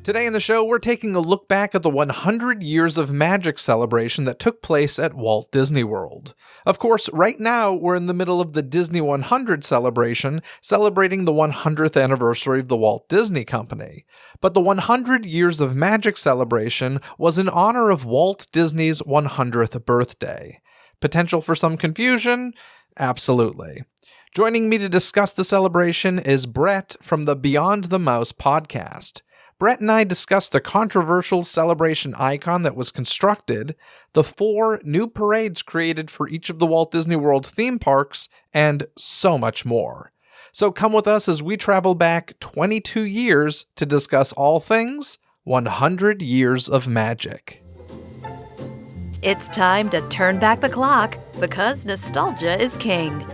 Today in the show, we're taking a look back at the 100 Years of Magic celebration that took place at Walt Disney World. Of course, right now, we're in the middle of the Disney 100 celebration, celebrating the 100th anniversary of the Walt Disney Company. But the 100 Years of Magic celebration was in honor of Walt Disney's 100th birthday. Potential for some confusion? Absolutely. Joining me to discuss the celebration is Brett from the Beyond the Mouse podcast. Brett and I discussed the controversial celebration icon that was constructed, the 4 new parades created for each of the Walt Disney World theme parks, and so much more. So come with us as we travel back 22 years to discuss all things 100 Years of Magic. It's time to turn back the clock because nostalgia is king.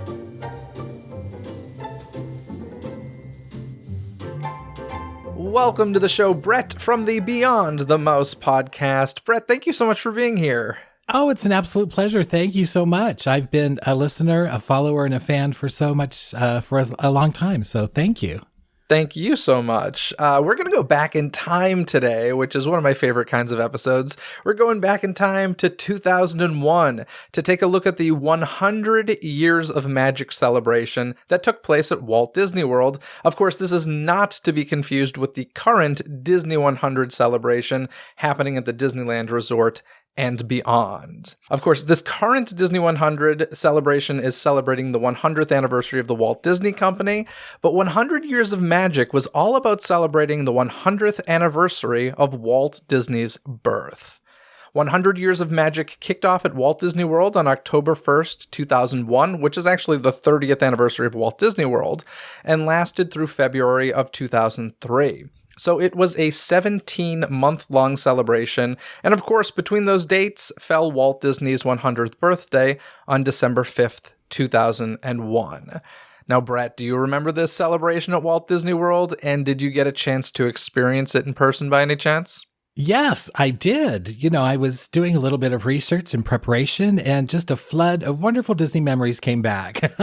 Welcome to the show, Brett from the Beyond the Mouse podcast. Brett, thank you so much for being here. Oh, it's an absolute pleasure. Thank you so much. I've been a listener, a follower, and a fan for so much, for a long time. So thank you. Thank you so much. We're going to go back in time today, which is one of my favorite kinds of episodes. We're going back in time to 2001 to take a look at the 100 Years of Magic celebration that took place at Walt Disney World. Of course, this is not to be confused with the current Disney 100 celebration happening at the Disneyland Resort and beyond. Of course, this current Disney 100 celebration is celebrating the 100th anniversary of the Walt Disney Company, but 100 Years of Magic was all about celebrating the 100th anniversary of Walt Disney's birth. 100 Years of Magic kicked off at Walt Disney World on October 1st, 2001, which is actually the 30th anniversary of Walt Disney World, and lasted through February of 2003. So it was a 17-month-long celebration, and of course, between those dates fell Walt Disney's 100th birthday on December 5th, 2001. Now, Brett, do you remember this celebration at Walt Disney World, and did you get a chance to experience it in person by any chance? Yes, I did. I was doing a little bit of research and preparation, and just a flood of wonderful Disney memories came back.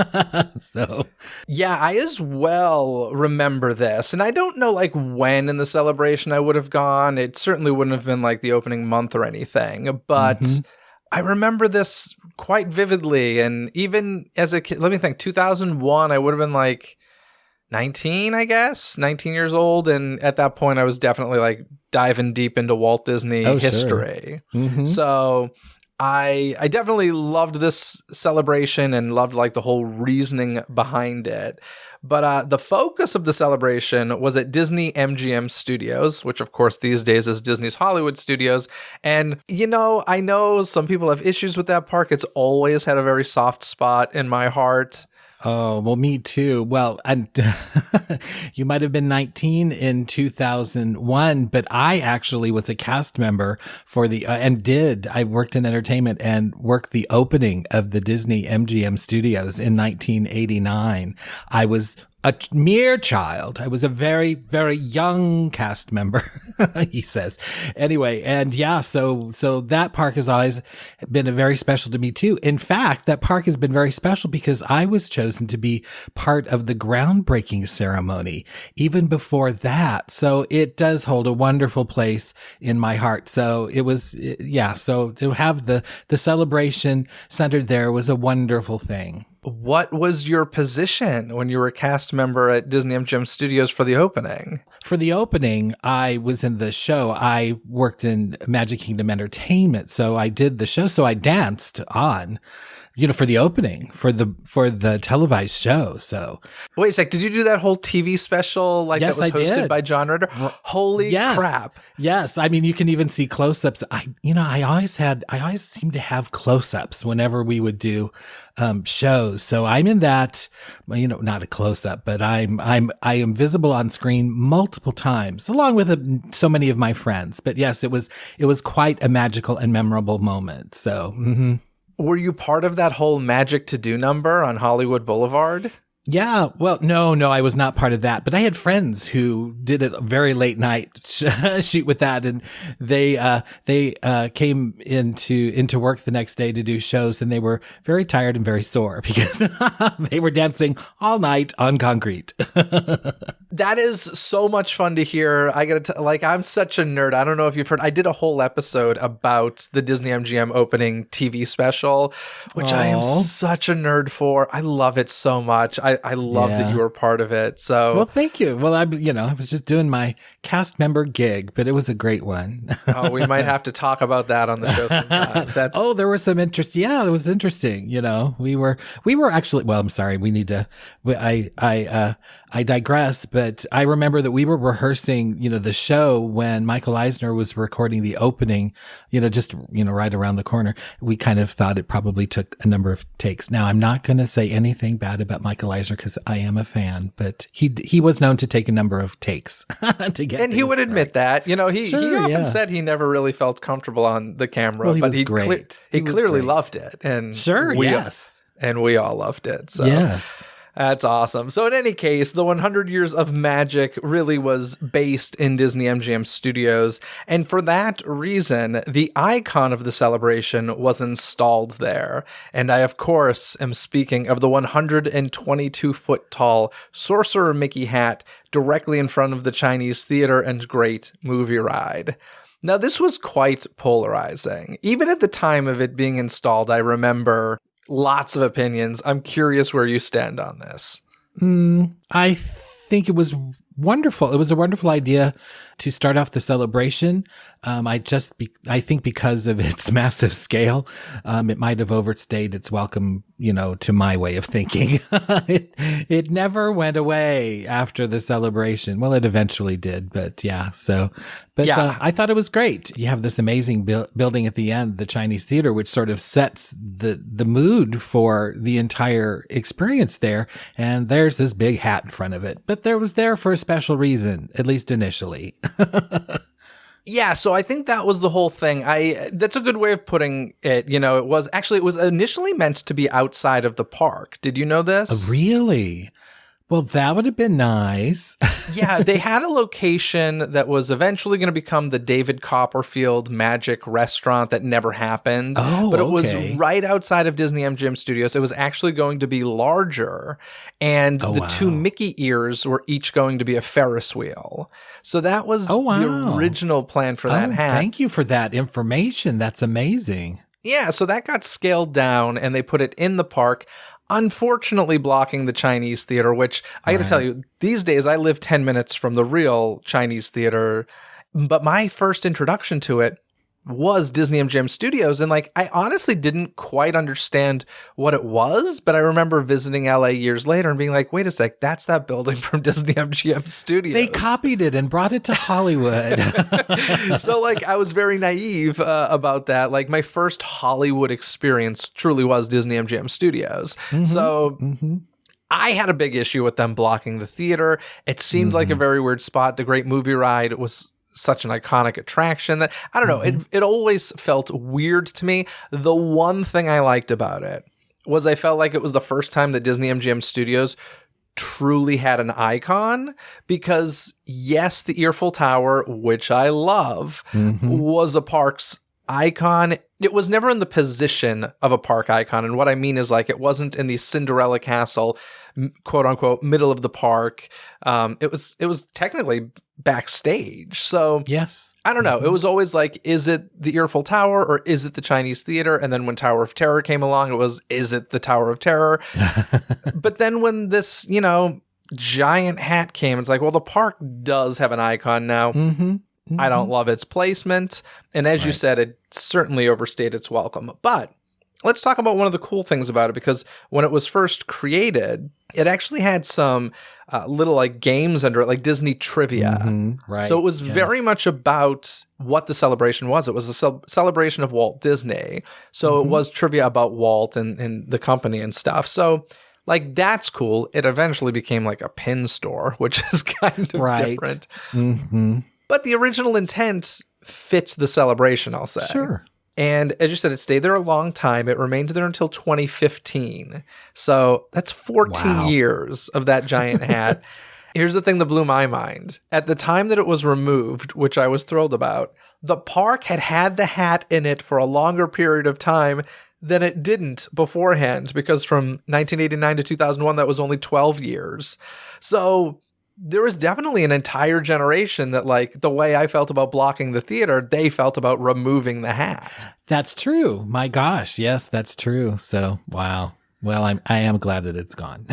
Yeah, I as well remember this. And I don't know when in the celebration I would have gone. It certainly wouldn't have been the opening month or anything. But I remember this quite vividly. And even as a kid, let me think, 2001, I would have been 19, I guess, 19 years old. And at that point, I was definitely diving deep into Walt Disney history. Sure. Mm-hmm. So I definitely loved this celebration and loved the whole reasoning behind it. But the focus of the celebration was at Disney-MGM Studios, which of course these days is Disney's Hollywood Studios. And, I know some people have issues with that park. It's always had a very soft spot in my heart. Oh, well, me too. Well, and you might have been 19 in 2001, but I actually was a cast member for I worked in entertainment and worked the opening of the Disney-MGM Studios in 1989. I was a mere child. I was a very, very young cast member, he says. Anyway, and yeah, so that park has always been very special to me too. In fact, that park has been very special because I was chosen to be part of the groundbreaking ceremony even before that. So it does hold a wonderful place in my heart. So it was, so to have the celebration centered there was a wonderful thing. What was your position when you were a cast member at Disney-MGM Studios for the opening? For the opening, I was in the show. I worked in Magic Kingdom Entertainment, so I did the show. So I danced on, for the opening, for the televised show. So wait a sec, did you do that whole TV special yes, that was hosted by John Ritter? Holy crap! Yes, I mean you can even see close-ups. I always seem to have close-ups whenever we would do shows. So I'm in that, not a close-up, but I am visible on screen multiple times, along with so many of my friends. But yes, it was quite a magical and memorable moment. So. Mm-hmm. Were you part of that whole Magic to Do number on Hollywood Boulevard? Yeah, well, no, I was not part of that, but I had friends who did a very late night shoot with that, and they came into work the next day to do shows, and they were very tired and very sore because they were dancing all night on concrete. That is so much fun to hear. I gotta like, I'm such a nerd. I don't know if you've heard. I did a whole episode about the Disney MGM opening TV special, which I am such a nerd for. I love it so much. I love that you were part of it. So, well, thank you. Well, I was just doing my cast member gig, but it was a great one. Oh, we might have to talk about that on the show sometime. There was some interest. Yeah, it was interesting. We were actually. Well, I'm sorry. We need to. I digress, but I remember that we were rehearsing, the show when Michael Eisner was recording the opening, just right around the corner. We kind of thought it probably took a number of takes. Now, I'm not going to say anything bad about Michael Eisner because I am a fan, but he was known to take a number of takes to get. And he would admit that, he often said he never really felt comfortable on the camera, well, but he clearly loved it, and we all loved it. So yes. That's awesome. So in any case, the 100 Years of Magic really was based in Disney-MGM Studios. And for that reason, the icon of the celebration was installed there. And I, of course, am speaking of the 122-foot tall Sorcerer Mickey hat directly in front of the Chinese Theater and Great Movie Ride. Now, this was quite polarizing. Even at the time of it being installed, I remember lots of opinions. I'm curious where you stand on this. I think it was wonderful. It was a wonderful idea to start off the celebration. I think because of its massive scale, it might have overstayed its welcome, to my way of thinking. It never went away after the celebration. Well, it eventually did, but yeah. I thought it was great. You have this amazing building at the end, the Chinese Theater, which sort of sets the mood for the entire experience there. And there's this big hat in front of it, but there was there for a special reason, at least initially. Yeah, so I think that was the whole thing. That's a good way of putting it. It was initially meant to be outside of the park. Did you know this? Really? Well, that would have been nice. Yeah, they had a location that was eventually going to become the David Copperfield Magic Restaurant that never happened. Oh, but it was okay. right outside of Disney-MGM Studios. It was actually going to be larger, and the two Mickey ears were each going to be a Ferris wheel. So that was the original plan for that hat. Thank you for that information. That's amazing. Yeah, so that got scaled down, and they put it in the park, unfortunately blocking the Chinese Theater, which I got to tell you, these days I live 10 minutes from the real Chinese Theater, but my first introduction to it was Disney-MGM Studios, and I honestly didn't quite understand what it was, but I remember visiting LA years later and being like, wait a sec, that's that building from Disney-MGM Studios. They copied it and brought it to Hollywood. So I was very naive about that. My first Hollywood experience truly was Disney-MGM Studios. Mm-hmm. So I had a big issue with them blocking the theater. It seemed like a very weird spot. The Great Movie Ride was such an iconic attraction that, I don't know, it always felt weird to me. The one thing I liked about it was I felt like it was the first time that Disney-MGM Studios truly had an icon, because yes, the Earful Tower, which I love, was a park's icon. It was never in the position of a park icon. And what I mean is it wasn't in the Cinderella Castle, quote unquote, middle of the park. It was technically backstage. So yes, I don't know. It was always is it the Earful Tower or is it the Chinese Theater? And then when Tower of Terror came along, is it the Tower of Terror? But then when this, giant hat came, it's well, the park does have an icon now. I don't love its placement. And as you said, it certainly overstayed its welcome. But let's talk about one of the cool things about it, because when it was first created, it actually had some little games under it, like Disney trivia. Right. So it was very much about what the celebration was. It was a celebration of Walt Disney. So it was trivia about Walt and the company and stuff. So that's cool. It eventually became a pin store, which is kind of different. But the original intent fits the celebration, I'll say. Sure. And as you said, it stayed there a long time. It remained there until 2015. So that's 14 Wow. years of that giant hat. Here's the thing that blew my mind. At the time that it was removed, which I was thrilled about, the park had had the hat in it for a longer period of time than it didn't beforehand, because from 1989 to 2001, that was only 12 years. So there was definitely an entire generation that, like, the way I felt about blocking the theater, they felt about removing the hat. That's true. My gosh. Yes, that's true. So, wow. Well, I am glad that it's gone.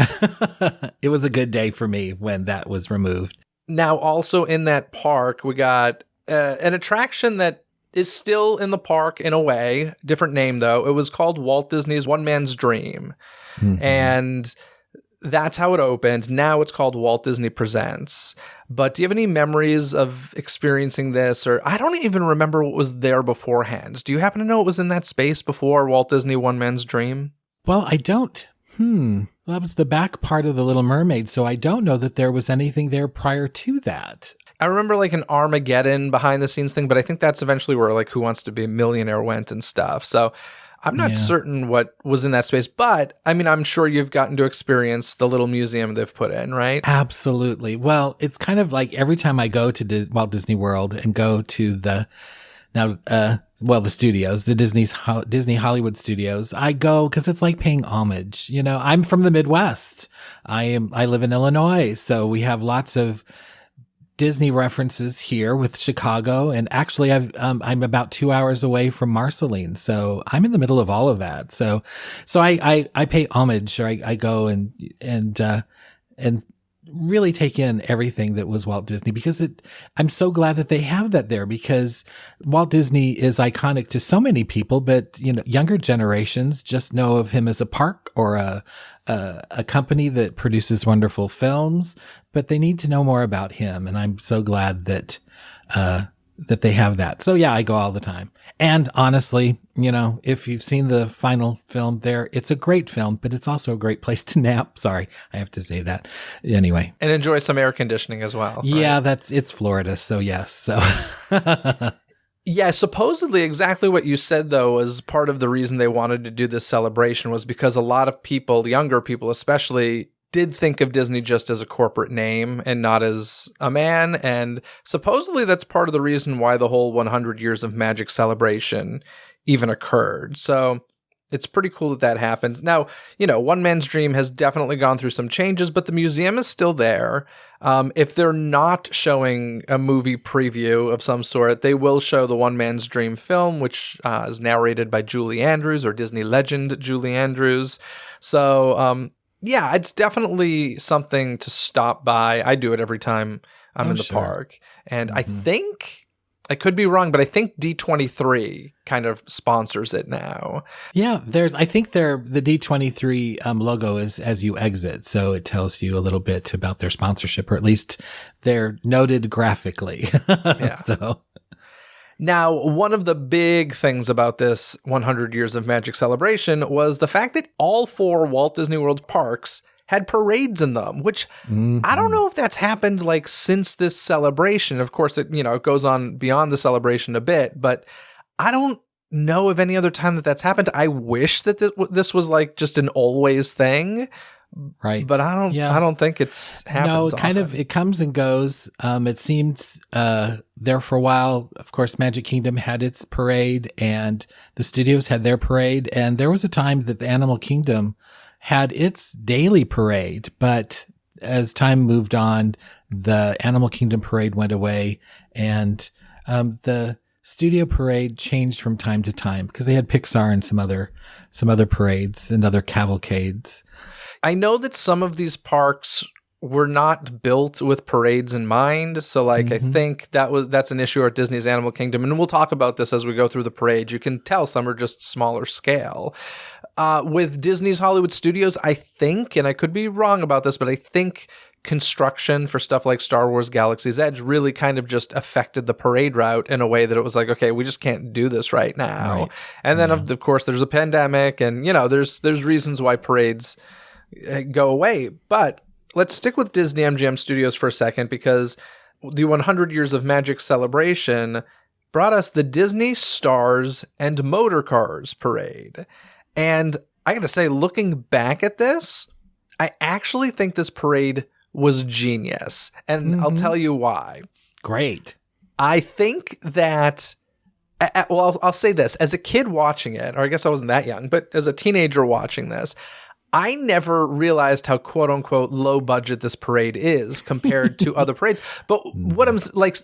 It was a good day for me when that was removed. Now, also in that park, we got an attraction that is still in the park in a way, different name though. It was called Walt Disney's One Man's Dream. Mm-hmm. And that's how it opened. Now it's called Walt Disney Presents. But do you have any memories of experiencing this? Or I don't even remember what was there beforehand. Do you happen to know what was in that space before Walt Disney One Man's Dream? Well, I don't. Well, that was the back part of The Little Mermaid, so I don't know that there was anything there prior to that. I remember like an Armageddon behind the scenes thing, but I think that's eventually where like Who Wants to Be a Millionaire went and stuff. So I'm not certain what was in that space, but I mean, I'm sure you've gotten to experience the little museum they've put in, right? Absolutely. Well, it's kind of like every time I go to Walt Disney World and go to the studios, the Disney Hollywood Studios, I go because it's like paying homage. You know, I'm from the Midwest. I live in Illinois, so we have lots of Disney references here with Chicago, and actually I'm about 2 hours away from Marceline, so I'm in the middle of all of that. So I pay homage, or I go and really take in everything that was Walt Disney, because I'm so glad that they have that there, because Walt Disney is iconic to so many people, but you know, younger generations just know of him as a park or a company that produces wonderful films, but they need to know more about him. And I'm so glad that they have that. So yeah, I go all the time. And honestly, you know, if you've seen the final film there, it's a great film, but it's also a great place to nap. Sorry, I have to say that. Anyway. And enjoy some air conditioning as well. Yeah, right? It's Florida, so yes. So yeah, supposedly exactly what you said, though, was part of the reason they wanted to do this celebration, was because a lot of people, younger people especially, did think of Disney just as a corporate name and not as a man. And supposedly that's part of the reason why the whole 100 Years of Magic celebration even occurred. So it's pretty cool that happened. Now, you know, One Man's Dream has definitely gone through some changes, but the museum is still there. If they're not showing a movie preview of some sort, they will show the One Man's Dream film, which is narrated by Julie Andrews, or Disney legend Julie Andrews. So, yeah, it's definitely something to stop by. I do it every time I'm in the park. And I think, I could be wrong, but I think D23 kind of sponsors it now. Yeah, I think the D23 logo is as you exit. So it tells you a little bit about their sponsorship, or at least they're noted graphically. Yeah. So. Now, one of the big things about this 100 Years of Magic celebration was the fact that all 4 Walt Disney World parks had parades in them, which I don't know if that's happened like since this celebration. Of course, it goes on beyond the celebration a bit, but I don't know of any other time that that's happened. I wish that this was like just an always thing. Right. But I don't think it's happens. No, it comes and goes. It seems there for a while. Of course, Magic Kingdom had its parade and the studios had their parade. And there was a time that the Animal Kingdom had its daily parade. But as time moved on, the Animal Kingdom parade went away, and the studio parade changed from time to time because they had Pixar and some other parades and other cavalcades. I know that some of these parks were not built with parades in mind. So like, I think that's an issue at Disney's Animal Kingdom. And we'll talk about this as we go through the parade. You can tell some are just smaller scale. With Disney's Hollywood Studios, I think, and I could be wrong about this, but I think construction for stuff like Star Wars Galaxy's Edge really kind of just affected the parade route in a way that it was like, okay, we just can't do this right now. Right. And then of course there's a pandemic, and there's reasons why parades go away. But let's stick with Disney-MGM Studios for a second, because the 100 Years of Magic celebration brought us the Disney Stars and Motor Cars Parade. And I gotta say, looking back at this, I actually think this parade was genius. And I'll tell you why. Great. I think that, well, I'll say this. As a kid watching it, or I guess I wasn't that young, but as a teenager watching this, I never realized how quote unquote low budget this parade is compared to other parades. But what I'm like,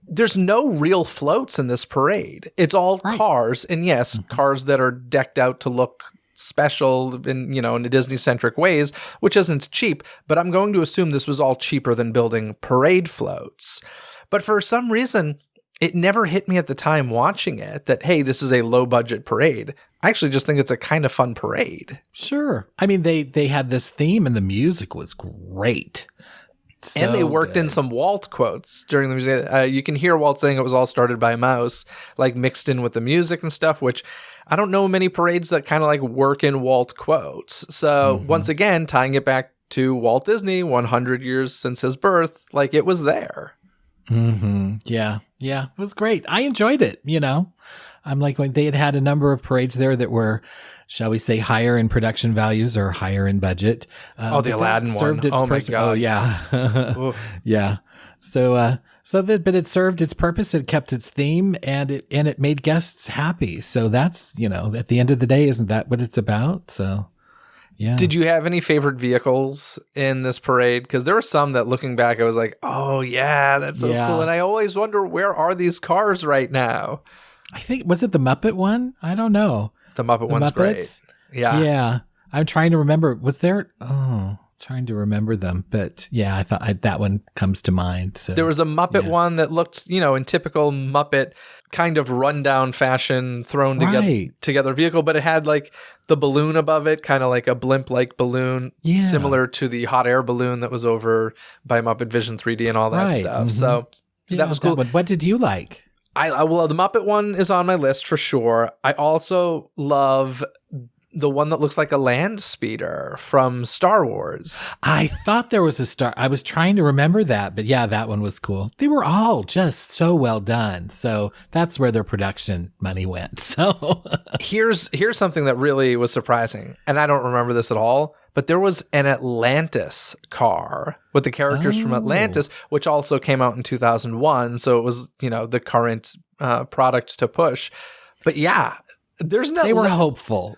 there's no real floats in this parade. It's all cars, and yes, cars that are decked out to look special in, in Disney centric ways, which isn't cheap. But I'm going to assume this was all cheaper than building parade floats. But for some reason, it never hit me at the time watching it that, hey, this is a low budget parade. I actually just think it's a kind of fun parade. Sure. I mean, they had this theme and the music was great. And they worked in some Walt quotes during the music. You can hear Walt saying it was all started by a mouse, like mixed in with the music and stuff, which I don't know many parades that kind of like work in Walt quotes. So once again, tying it back to Walt Disney, 100 years since his birth, like it was there. Yeah. Yeah. It was great. I enjoyed it. I'm like, when they had a number of parades there that were, shall we say, higher in production values or higher in budget. The Aladdin one. Oh my God. Oh yeah. Yeah. But it served its purpose. It kept its theme and it made guests happy. So that's, at the end of the day, isn't that what it's about? So yeah. Did you have any favorite vehicles in this parade? Because there were some that, looking back, I was like, oh yeah, that's so cool. And I always wonder, where are these cars right now? I think, was it the Muppet one? I don't know. The Muppet one's great. Yeah. Yeah. I'm trying to remember. Was there? Trying to remember them. But yeah, I thought that one comes to mind. So there was a Muppet one that looked, in typical Muppet kind of rundown fashion, thrown together vehicle, but it had like the balloon above it, kind of like a blimp-like balloon, similar to the hot air balloon that was over by Muppet Vision 3D and all that stuff. So that was cool. What did you like? Well, the Muppet one is on my list for sure. I also love the one that looks like a land speeder from Star Wars. I thought there was a star. I was trying to remember that, but yeah, that one was cool. They were all just so well done. So that's where their production money went. So here's something that really was surprising, and I don't remember this at all, but there was an Atlantis car with the characters from Atlantis, which also came out in 2001. So it was, the current product to push. But yeah, there's no. They were hopeful.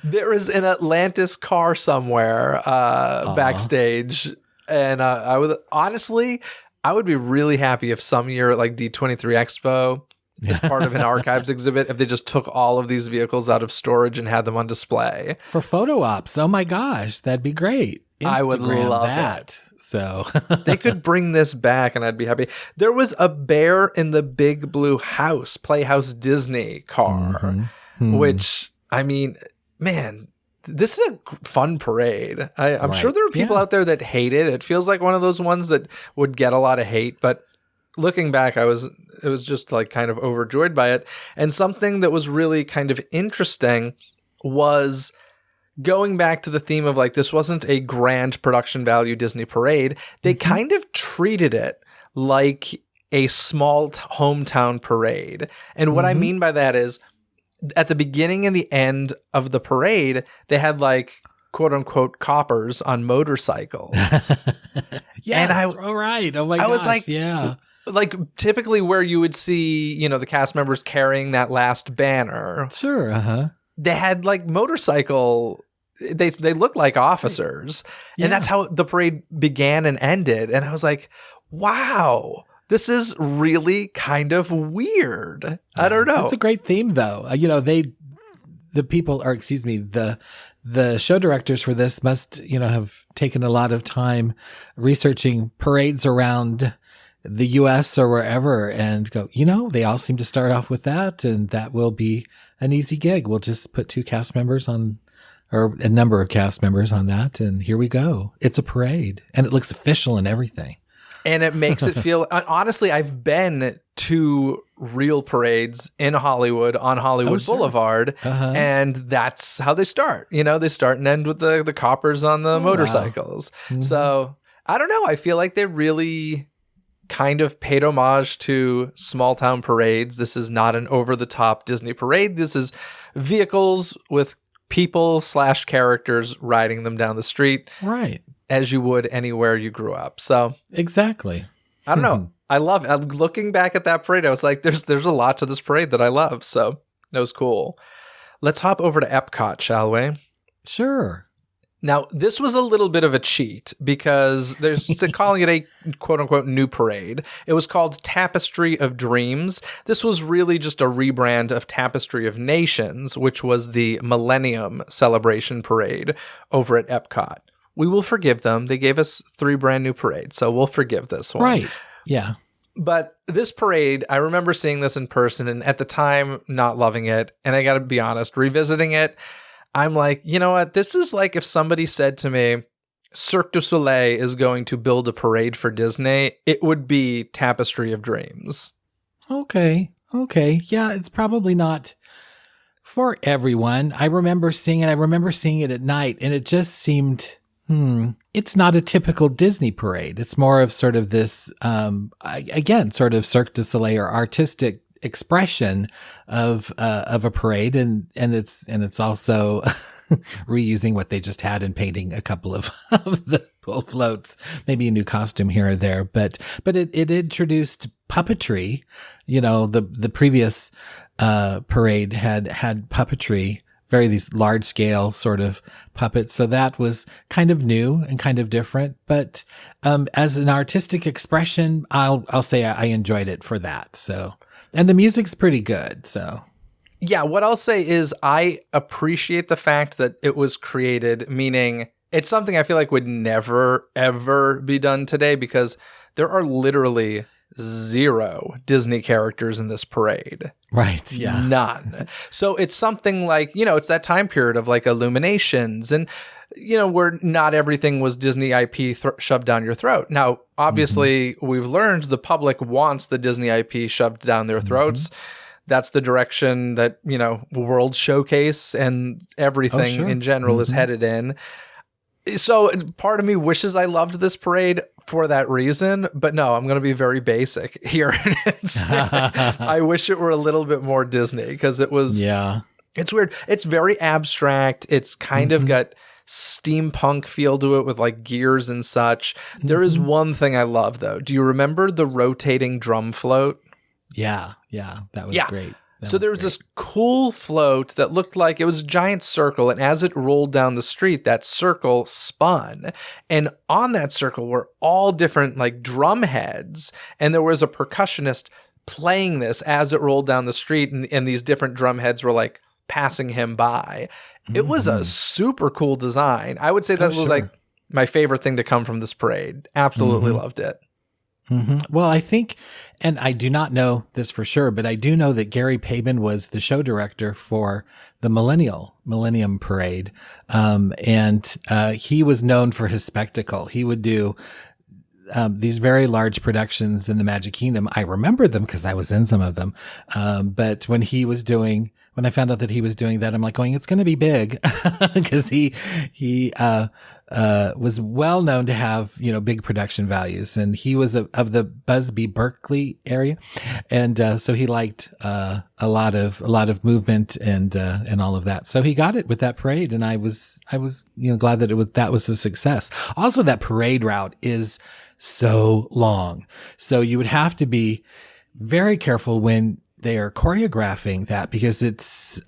There is an Atlantis car somewhere backstage, and I would be really happy if some year at like D23 Expo, as part of an archives exhibit, if they just took all of these vehicles out of storage and had them on display for photo ops. Oh my gosh, that'd be great. I would love that. So they could bring this back and I'd be happy. There was a Bear in the Big Blue House, Playhouse Disney car, which, I mean, man, this is a fun parade. I'm sure there are people out there that hate it. It feels like one of those ones that would get a lot of hate, but looking back, it was just like kind of overjoyed by it. And something that was really kind of interesting was going back to the theme of like, this wasn't a grand production value Disney parade. They kind of treated it like a small hometown parade. And what I mean by that is, at the beginning and the end of the parade, they had like quote unquote coppers on motorcycles. Yes. All right. Oh my gosh. I was like, yeah. Like typically where you would see, the cast members carrying that last banner. Sure. They had like motorcycle. They looked like officers, and that's how the parade began and ended. And I was like, wow, this is really kind of weird. I don't know. It's a great theme though. The show directors for this must, have taken a lot of time researching parades around the US or wherever and go, they all seem to start off with that, and that will be an easy gig. We'll just put two cast members on, or a number of cast members on that, and here we go. It's a parade, and it looks official and everything. And it makes it feel, honestly, I've been to real parades in Hollywood on Hollywood Boulevard, and that's how they start. They start and end with the coppers on the motorcycles. Wow. So I don't know. I feel like they really kind of paid homage to small town parades. This is not an over-the-top Disney parade. This is vehicles with people/characters riding them down the street. Right. As you would anywhere you grew up. So exactly. I don't know. I love looking back at that parade. I was like, there's a lot to this parade that I love. So that was cool. Let's hop over to Epcot, shall we? Sure. Now, this was a little bit of a cheat because they're calling it a quote-unquote new parade. It was called Tapestry of Dreams. This was really just a rebrand of Tapestry of Nations, which was the Millennium Celebration Parade over at Epcot. We will forgive them. They gave us 3 brand new parades, so we'll forgive this one. Right. Yeah. But this parade, I remember seeing this in person and at the time not loving it. And I got to be honest, revisiting it, I'm like, you know what? This is like if somebody said to me, Cirque du Soleil is going to build a parade for Disney, it would be Tapestry of Dreams. Okay. Yeah, it's probably not for everyone. I remember seeing it at night, and it just seemed, it's not a typical Disney parade. It's more of sort of this, again, sort of Cirque du Soleil or artistic expression of a parade, and it's also reusing what they just had and painting a couple of the pull floats, maybe a new costume here or there, but it introduced puppetry. You know, the previous parade had puppetry, these large scale sort of puppets, so that was kind of new and kind of different. But as an artistic expression, I'll say I enjoyed it for that. So. And the music's pretty good, so. Yeah, what I'll say is I appreciate the fact that it was created, meaning it's something I feel like would never, ever be done today because there are literally 0 Disney characters in this parade. Right, yeah. None. So it's something like, it's that time period of like Illuminations and, where not everything was Disney IP shoved down your throat. Now, obviously, we've learned the public wants the Disney IP shoved down their throats. That's the direction that, World Showcase and everything in general is headed in. So part of me wishes I loved this parade for that reason, but no, I'm going to be very basic here. I wish it were a little bit more Disney because it was, it's weird. It's very abstract. It's kind of got steampunk feel to it with like gears and such. There is one thing I love though. Do you remember the rotating drum float? Yeah, that was great. So there was this cool float that looked like it was a giant circle, and as it rolled down the street, that circle spun. And on that circle were all different like drum heads, and there was a percussionist playing this as it rolled down the street, and these different drum heads were like passing him by. It was a super cool design. I would say that was like my favorite thing to come from this parade. Absolutely loved it. Well, I think, and I do not know this for sure, but I do know that Gary Payman was the show director for the Millennium Parade. And he was known for his spectacle. He would do these very large productions in the Magic Kingdom. I remember them because I was in some of them. But when I found out that he was doing that, I'm like going, it's going to be big because he was well known to have, big production values, and he was of the Busby Berkeley area. And, so he liked, a lot of movement and all of that. So he got it with that parade. And I was, glad that that was a success. Also, that parade route is so long. So you would have to be very careful when they are choreographing that because it's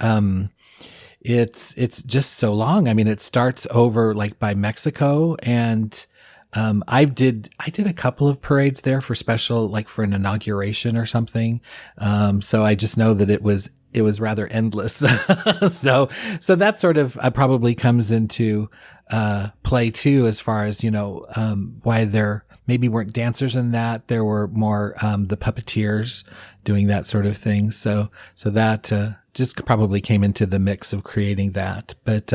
just so long. I mean, it starts over like by Mexico, and I did a couple of parades there for special, like for an inauguration or something. So I just know that it was rather endless. So that sort of probably comes into play too, as far as why there maybe weren't dancers in that. There were more the puppeteers doing that sort of thing. So that just probably came into the mix of creating that. But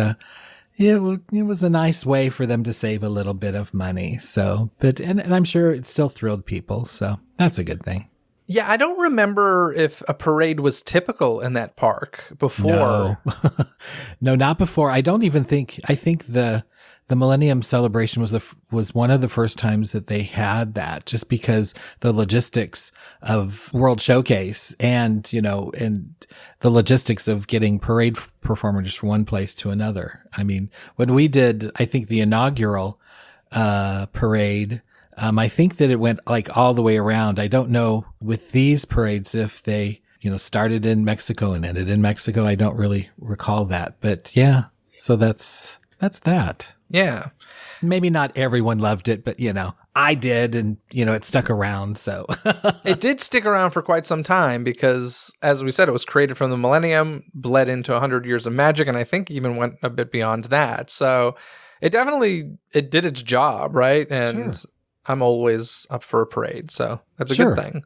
it was a nice way for them to save a little bit of money. So, and I'm sure it still thrilled people. So that's a good thing. Yeah, I don't remember if a parade was typical in that park before. No, no, not before. I don't even think. I think the Millennium Celebration was one of the first times that they had that, just because the logistics of World Showcase and and the logistics of getting parade performers from one place to another. I mean, when we did, I think the inaugural parade. I think that it went like all the way around. I don't know with these parades if they, started in Mexico and ended in Mexico. I don't really recall that, but yeah. So that's that. Yeah. Maybe not everyone loved it, but I did, and it stuck around. So it did stick around for quite some time because, as we said, it was created from the Millennium, bled into 100 Years of Magic, and I think even went a bit beyond that. So it did its job, right? And Sure. I'm always up for a parade, so that's a Sure. good thing.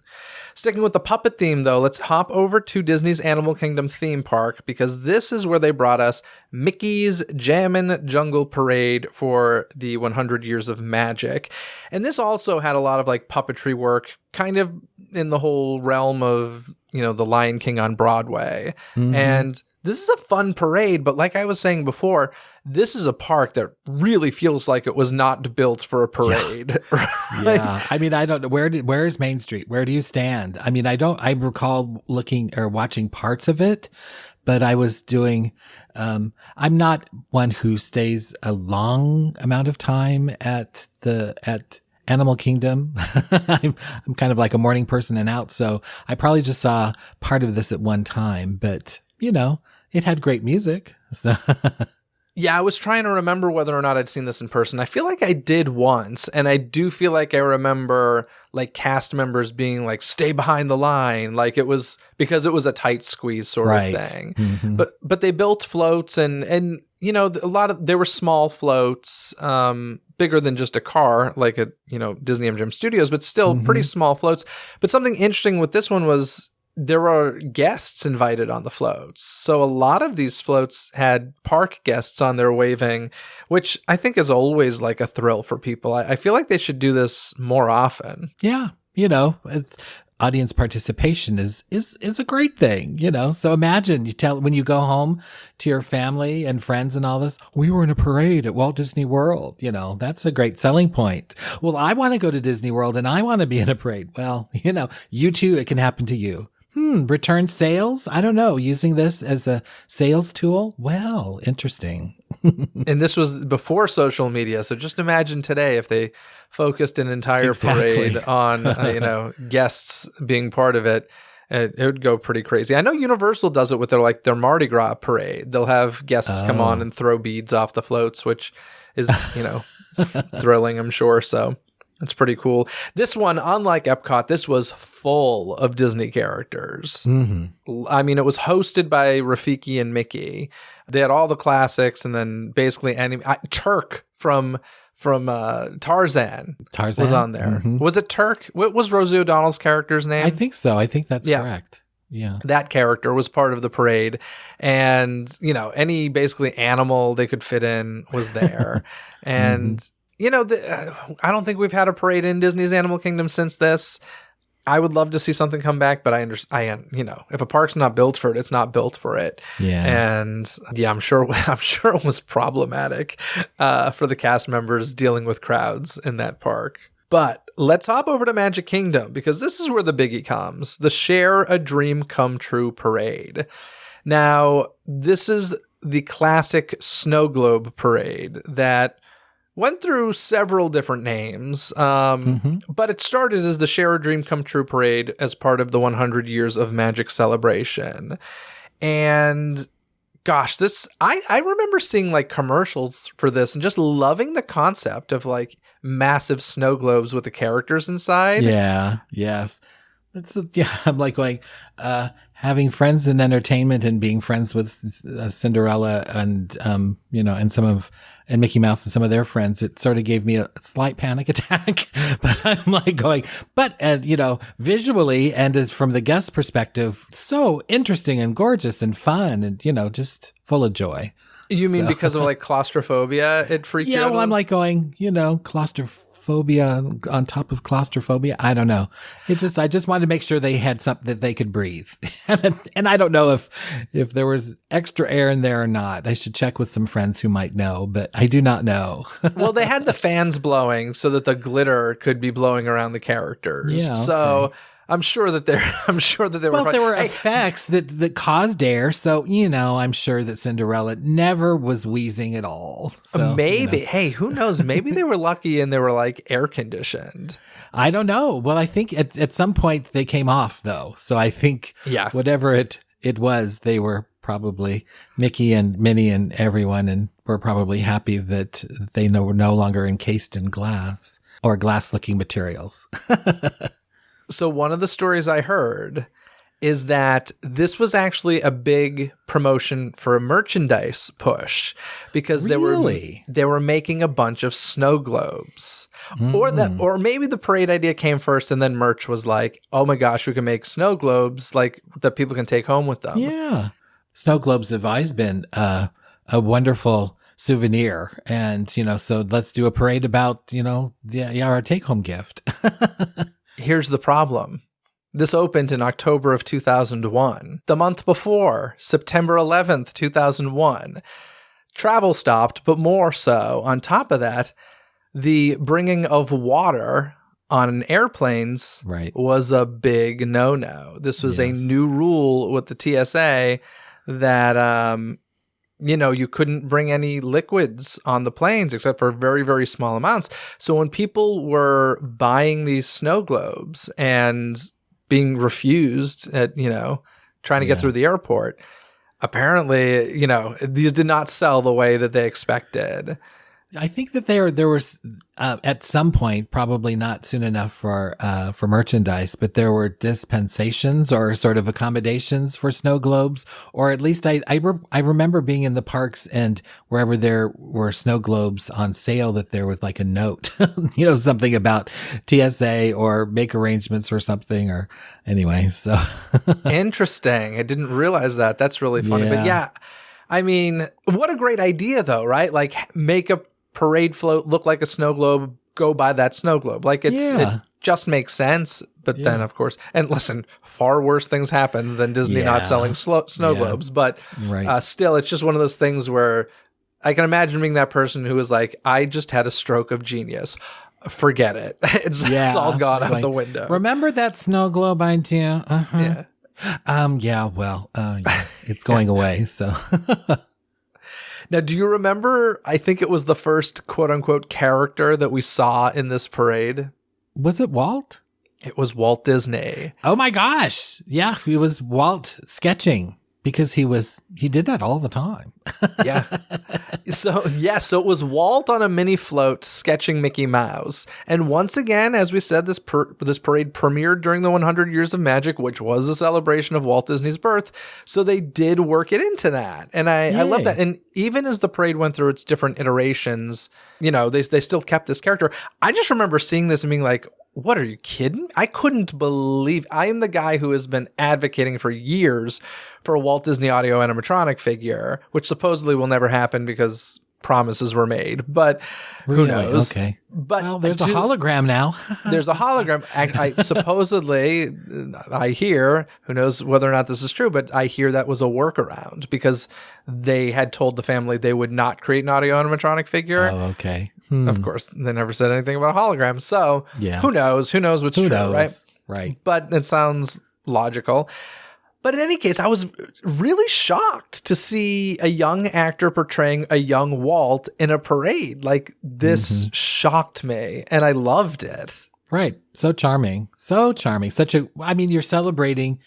Sticking with the puppet theme, though, let's hop over to Disney's Animal Kingdom theme park, because this is where they brought us Mickey's Jammin' Jungle Parade for the 100 Years of Magic. And this also had a lot of like puppetry work, kind of in the whole realm of, The Lion King on Broadway. Mhm. And this is a fun parade, but like I was saying before, this is a park that really feels like it was not built for a parade. Right? Yeah. I mean, I don't know where is Main Street? Where do you stand? I mean, I recall looking or watching parts of it, but I was doing, I'm not one who stays a long amount of time at Animal Kingdom. I'm kind of like a morning person and out. So I probably just saw part of this at one time, but it had great music. So Yeah, I was trying to remember whether or not I'd seen this in person. I feel like I did once, and I do feel like I remember like cast members being like, "Stay behind the line," like it was because it was a tight squeeze sort Right. of thing. Mhm. But they built floats, and there were small floats, bigger than just a car, like at Disney-MGM Studios, but still pretty small floats. But something interesting with this one was, there were guests invited on the floats. So a lot of these floats had park guests on there waving, which I think is always like a thrill for people. I feel like they should do this more often. Yeah, it's audience participation is a great thing, So imagine when you go home to your family and friends and all this, we were in a parade at Walt Disney World, that's a great selling point. Well, I want to go to Disney World and I want to be in a parade. Well, you too, it can happen to you. Return sales? I don't know. Using this as a sales tool? Well, interesting. And this was before social media. So just imagine today if they focused an entire Exactly. parade on, guests being part of it. It would go pretty crazy. I know Universal does it with their Mardi Gras parade. They'll have guests come on and throw beads off the floats, which is, thrilling, I'm sure. So it's pretty cool. This one, unlike Epcot, this was full of Disney characters. Mm-hmm. I mean, it was hosted by Rafiki and Mickey. They had all the classics, and then basically Turk from Tarzan was on there. Mm-hmm. Was it Turk? What was Rosie O'Donnell's character's name? I think so. I think that's correct. Yeah. That character was part of the parade, and any basically animal they could fit in was there. And I don't think we've had a parade in Disney's Animal Kingdom since this. I would love to see something come back, but I understand, if a park's not built for it, it's not built for it. Yeah. And I'm sure it was problematic for the cast members dealing with crowds in that park. But let's hop over to Magic Kingdom, because this is where the biggie comes, the Share a Dream Come True Parade. Now, this is the classic snow globe parade that went through several different names, but it started as the Share a Dream Come True Parade as part of the 100 Years of Magic celebration. And gosh, I remember seeing like commercials for this and just loving the concept of like massive snow globes with the characters inside. Yeah. Yes. I'm like going, having friends in entertainment and being friends with Cinderella and, and Mickey Mouse and some of their friends, it sort of gave me a slight panic attack. But I'm like going, visually and as from the guest perspective, so interesting and gorgeous and fun and, just full of joy. You mean because of like claustrophobia, it freaked you out? Yeah, well, I'm like going, phobia on top of claustrophobia. I don't know. I just wanted to make sure they had something that they could breathe. And I don't know if there was extra air in there or not. I should check with some friends who might know, but I do not know. Well, they had the fans blowing so that the glitter could be blowing around the characters. Yeah, okay. So I'm sure that there Well, there were effects that caused air, so I'm sure that Cinderella never was wheezing at all. So, maybe. Hey, who knows? Maybe they were lucky and they were like air conditioned. I don't know. Well, I think at some point they came off though, so I think whatever it was, they were probably Mickey and Minnie and everyone, and were probably happy that they were no longer encased in glass or glass-looking materials. So one of the stories I heard is that this was actually a big promotion for a merchandise push because they were making a bunch of snow globes. Or maybe the parade idea came first and then merch was like, oh my gosh, we can make snow globes like that people can take home with them. Yeah. Snow globes have always been a wonderful souvenir. And, so let's do a parade about, our take-home gift. Here's the problem. This opened in October of 2001. The month before, September 11th, 2001. Travel stopped, but more so. On top of that, the bringing of water on airplanes was a big no-no. This was a new rule with the TSA that, you couldn't bring any liquids on the planes except for very, very small amounts. So when people were buying these snow globes and being refused at, trying to get through the airport, apparently, these did not sell the way that they expected. I think that there was at some point, probably not soon enough for merchandise, but there were dispensations or sort of accommodations for snow globes, or at least I remember being in the parks and wherever there were snow globes on sale that there was like a note, something about TSA or make arrangements or something, or anyway. So interesting. I didn't realize that. That's really funny. But yeah, I mean, what a great idea though, right? Like make a parade float look like a snow globe, go buy that snow globe. Like it just makes sense. But then of course, and listen, far worse things happen than Disney not selling snow globes. But still, it's just one of those things where I can imagine being that person who is like, I just had a stroke of genius. Forget it. It's all gone out the window. Remember that snow globe idea? Uh-huh. It's going away. So now, do you remember, I think it was the first quote unquote character that we saw in this parade? Was it Walt? It was Walt Disney. Oh my gosh. Yeah, it was Walt sketching because he did that all the time. Yeah. So it was Walt on a mini float sketching Mickey Mouse. And once again, as we said, this parade premiered during the 100 Years of Magic, which was a celebration of Walt Disney's birth. So they did work it into that. And I love that. And even as the parade went through its different iterations, they still kept this character. I just remember seeing this and being like, what, are you kidding? I couldn't believe I am the guy who has been advocating for years for a Walt Disney audio animatronic figure, which supposedly will never happen because promises were made, but who knows? Okay. But there's a hologram now. There's a hologram. I supposedly, I hear, who knows whether or not this is true, but I hear that was a workaround because they had told the family they would not create an audio animatronic figure. Oh, okay. Of course, they never said anything about a hologram. So who knows? Who knows what's true, right? Right. But it sounds logical. But in any case, I was really shocked to see a young actor portraying a young Walt in a parade. Like, this shocked me, and I loved it. Right. So charming. So charming. You're celebrating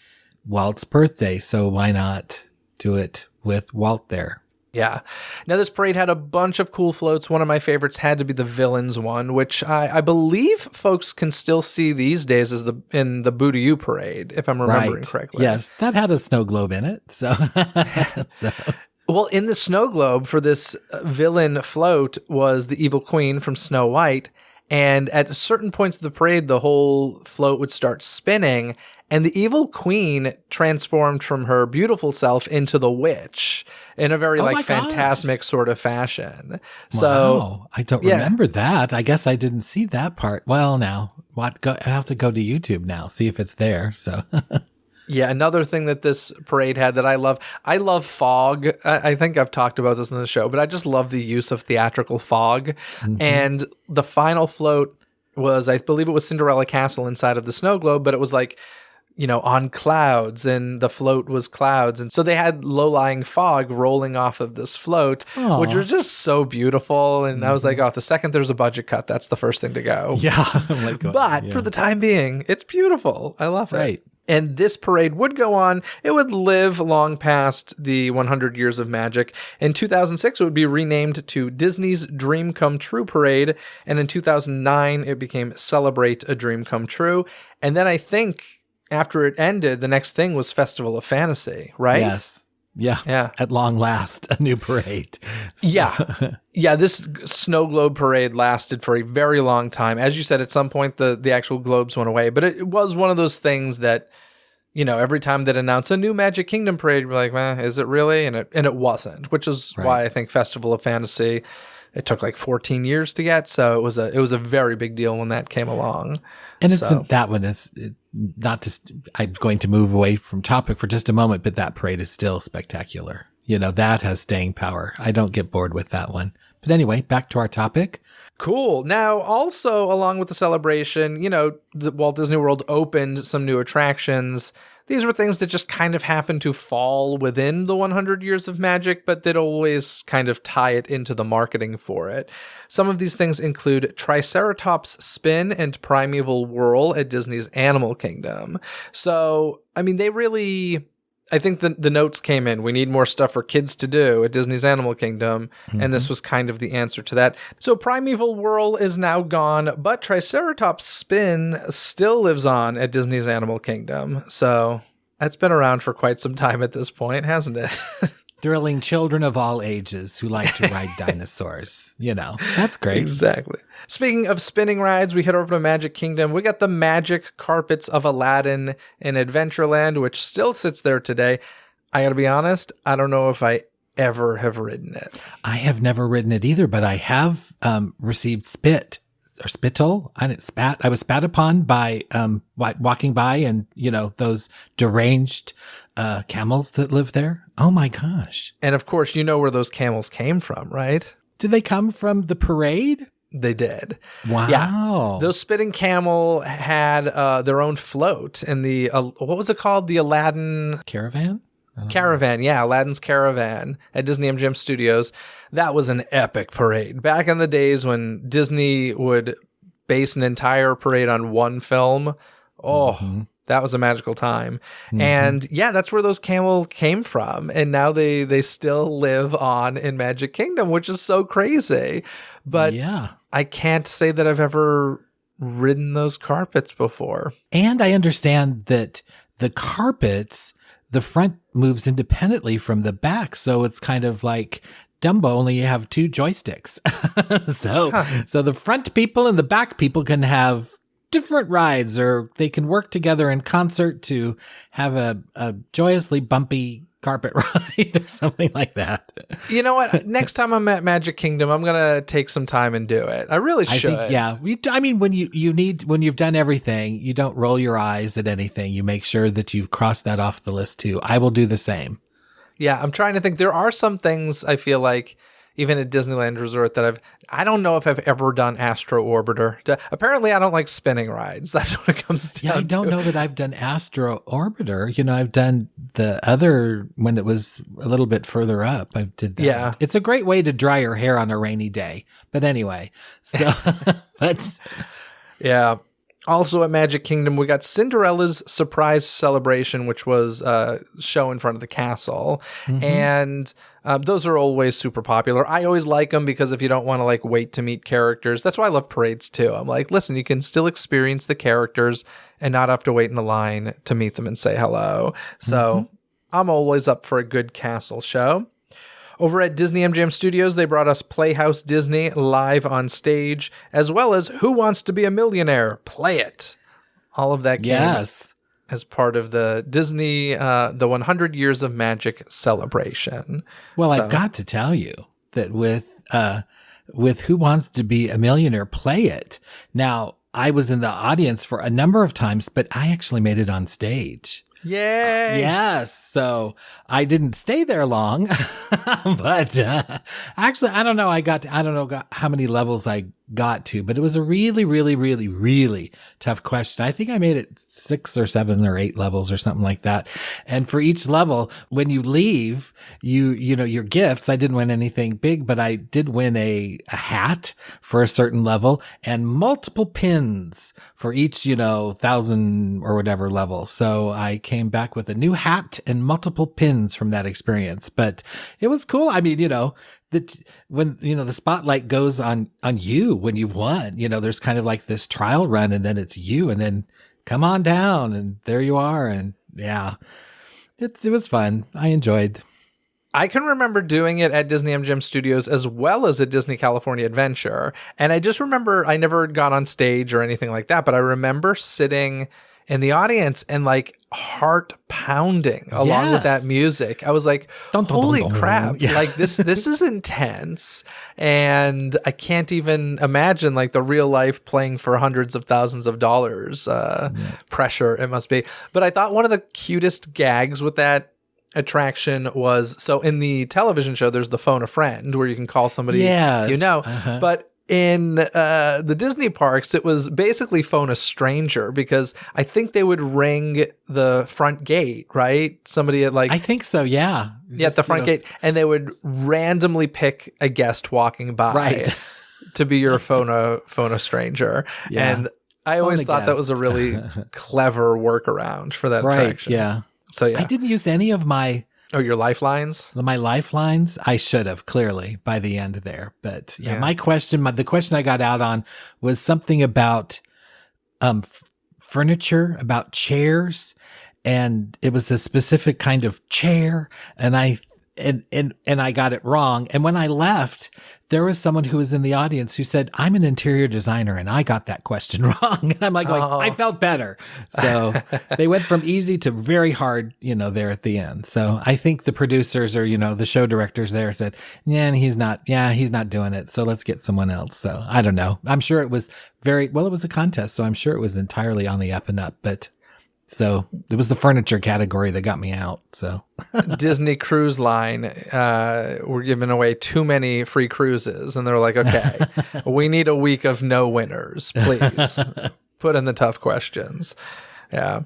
Walt's birthday, so why not do it with Walt there? Yeah. Now, this parade had a bunch of cool floats. One of my favorites had to be the Villains one, which I believe folks can still see these days as in the Boo to You parade, if I'm remembering correctly. Yes, that had a snow globe in it. So, Well, in the snow globe for this villain float was the evil queen from Snow White. And at certain points of the parade, the whole float would start spinning. And the evil queen transformed from her beautiful self into the witch in a very Oh my like phantasmic gosh. sort of fashion. So Wow. I don't yeah. remember that. I guess I didn't see that part. Well, now I have to go to YouTube now, see if it's there. So Yeah, another thing that this parade had that I love. I love fog. I think I've talked about this in the show, but I just love the use of theatrical fog. And the final float was, I believe it was Cinderella Castle inside of the snow globe, but it was like, on clouds, and the float was clouds. And so they had low-lying fog rolling off of this float, which Aw. was just so beautiful. And I was like, oh, the second there's a budget cut, that's the first thing to go. yeah. I'm like, But for the time being, it's beautiful. I love it. Right. And this parade would go on. It would live long past the 100 Years of Magic. In 2006, it would be renamed to Disney's Dream Come True Parade. And in 2009, it became Celebrate a Dream Come True. And then I think after it ended, the next thing was Festival of Fantasy, right? Yes. Yeah. Yeah. At long last, a new parade. So- Yeah. Yeah, this snow globe parade lasted for a very long time. As you said, at some point, the actual globes went away. But it was one of those things that, every time they'd announce a new Magic Kingdom parade, we're like, is it really? And it wasn't, which is why I think Festival of Fantasy, it took like 14 years to get. So it was a very big deal when that came along. And that one is not just, I'm going to move away from topic for just a moment, but that parade is still spectacular. That has staying power. I don't get bored with that one. But anyway, back to our topic. Cool. Now, also, along with the celebration, the Walt Disney World opened some new attractions. These were things that just kind of happened to fall within the 100 Years of Magic, but they'd always kind of tie it into the marketing for it. Some of these things include Triceratops Spin and Primeval Whirl at Disney's Animal Kingdom. So, they really... I think the notes came in. We need more stuff for kids to do at Disney's Animal Kingdom, and this was kind of the answer to that. So Primeval Whirl is now gone, but Triceratops Spin still lives on at Disney's Animal Kingdom. So that's been around for quite some time at this point, hasn't it? Thrilling children of all ages who like to ride dinosaurs. That's great. Exactly. Speaking of spinning rides, we head over to Magic Kingdom. We got the Magic Carpets of Aladdin in Adventureland, which still sits there today. I gotta be honest, I don't know if I ever have ridden it. I have never ridden it either, but I have received spit or spittle. I was spat upon by walking by, and those deranged camels that live there. Oh my gosh! And of course, you know where those camels came from, right? Did they come from the parade? They did. Wow. Yeah. Those spitting camel had their own float in the what was it called? The Aladdin Caravan. Caravan, yeah, Aladdin's Caravan at Disney-MGM Studios. That was an epic parade. Back in the days when Disney would base an entire parade on one film, that was a magical time. And yeah, that's where those camel came from. And now they still live on in Magic Kingdom, which is so crazy. But yeah, I can't say that I've ever ridden those carpets before. And I understand that the carpets, the front moves independently from the back. So it's kind of like Dumbo, only you have two joysticks. So the front people and the back people can have different rides, or they can work together in concert to have a joyously bumpy carpet ride or something like that. You know what? Next time I'm at Magic Kingdom, I'm going to take some time and do it. I really should. I think, yeah. When you've done everything, you don't roll your eyes at anything. You make sure that you've crossed that off the list too. I will do the same. Yeah, I'm trying to think. There are some things I feel like, even at Disneyland Resort, that I don't know if I've ever done Astro Orbiter. Apparently, I don't like spinning rides. That's what it comes down to. Yeah, I don't know that I've done Astro Orbiter. I've done the other when it was a little bit further up. I did that. Yeah. It's a great way to dry your hair on a rainy day. But anyway, so but yeah. Also at Magic Kingdom, we got Cinderella's Surprise Celebration, which was a show in front of the castle. And those are always super popular. I always like them because if you don't want to wait to meet characters, that's why I love parades too. I'm like, listen, you can still experience the characters and not have to wait in a line to meet them and say hello. So I'm always up for a good castle show. Over at Disney-MGM Studios, they brought us Playhouse Disney live on stage, as well as Who Wants to Be a Millionaire? Play It. All of that came as part of the Disney, the 100 Years of Magic celebration. Well, So- I've got to tell you that with Who Wants to Be a Millionaire, Play It. Now, I was in the audience for a number of times, but I actually made it on stage. Yay! Yes. So I didn't stay there long, but actually, I don't know. I don't know how many levels I got to, but it was a really, really, really, really tough question. I think I made it 6 or 7 or 8 levels or something like that. And for each level, when you leave, you know, your gifts, I didn't win anything big, but I did win a hat for a certain level and multiple pins for each, 1,000 or whatever level. So I came back with a new hat and multiple pins from that experience, but it was cool. I mean, when the spotlight goes on you when you've won, there's kind of like this trial run, and then it's you, and then come on down, and there you are, and yeah, it was fun. I enjoyed. I can remember doing it at Disney-MGM Studios as well as at Disney California Adventure, and I just remember I never got on stage or anything like that, but I remember sitting in the audience and like heart pounding along with that music. I was like, holy crap. Yeah. Like this is intense. And I can't even imagine like the real life playing for hundreds of thousands of dollars pressure it must be. But I thought one of the cutest gags with that attraction was, so in the television show, there's the phone a friend where you can call somebody, but in the Disney parks, it was basically phone a stranger, because I think they would ring the front gate, right? Somebody at like... I think so, yeah. Yeah, at the front gate. And they would randomly pick a guest walking by to be your phone a stranger. Yeah. And I always thought that was a really clever workaround for that attraction. Yeah. So yeah. I didn't use any of my... Oh, your lifelines? My lifelines? I should have, clearly, by the end there. But yeah, the question I got out on was something about furniture, about chairs, and it was a specific kind of chair, and I got it wrong. And when I left, there was someone who was in the audience who said, I'm an interior designer and I got that question wrong. And I'm like, I felt better. So they went from easy to very hard, there at the end. So I think the producers or, the show directors there said, he's not doing it. So let's get someone else. So I don't know. I'm sure it was it was a contest. So I'm sure it was entirely on the up and up, but so it was the furniture category that got me out. So Disney Cruise Line were giving away too many free cruises, and they're like, okay, we need a week of no winners, please. Put in the tough questions. Yeah.